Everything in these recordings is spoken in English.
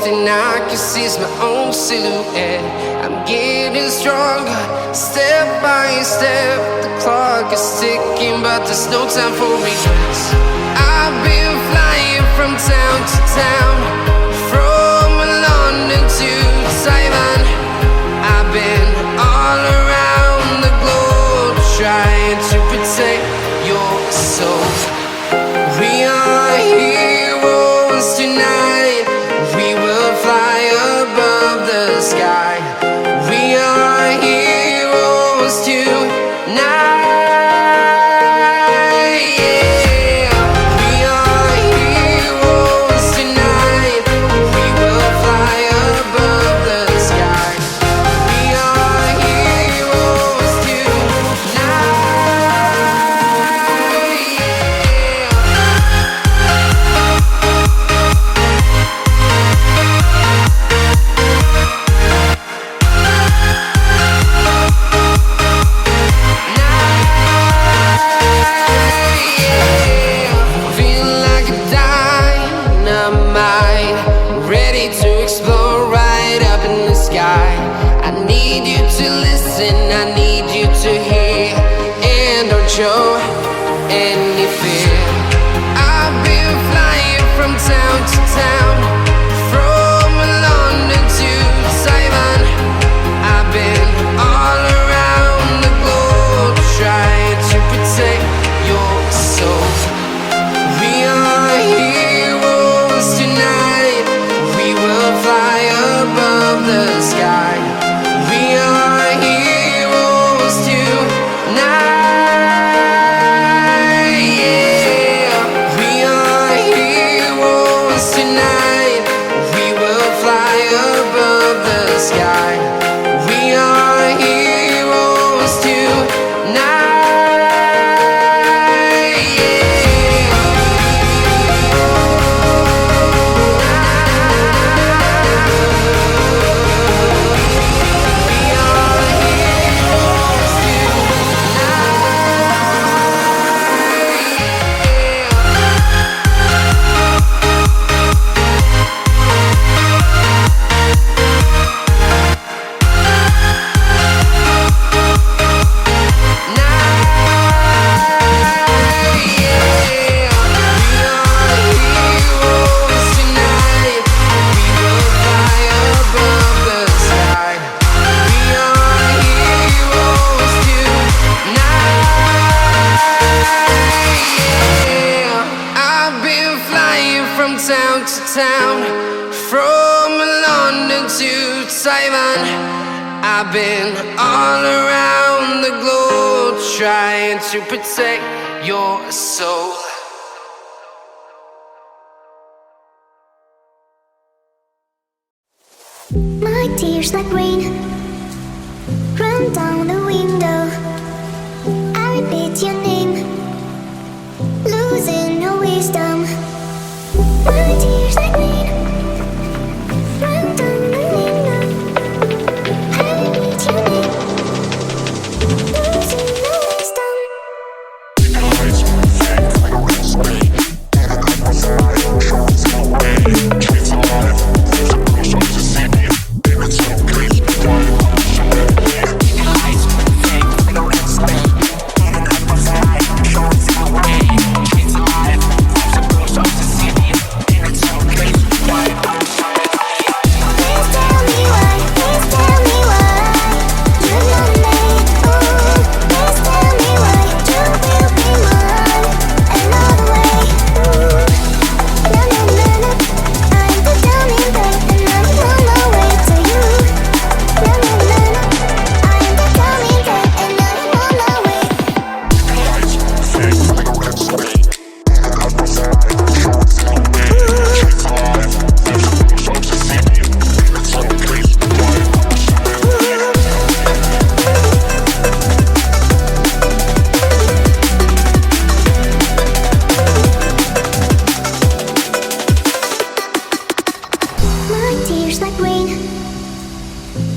thing I can see is my own silhouette. I'm getting stronger, step by step. The clock is ticking, but there's no time for me. I've been flying from town to town, from London to Taiwan. I've been all around the globe, trying to protect your soul. We are heroes tonight. We will fly above the sky. We are heroes tonight. Show any fear. I've been flying from town to town, from London to Taiwan. I've been all around the globe, trying to protect your soul. We are heroes tonight. We will fly above the sky. We are heroes tonight. I've been all around the globe, trying to protect your soul. My tears like rain run down the window. I repeat your name, losing no wisdom. My tears like rain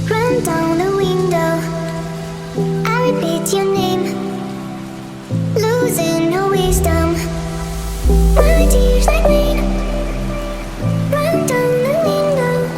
run down the window. I repeat your name, losing no wisdom. My tears like rain run down the window.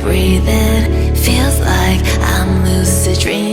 breathing. Feels like I'm lucid dreaming.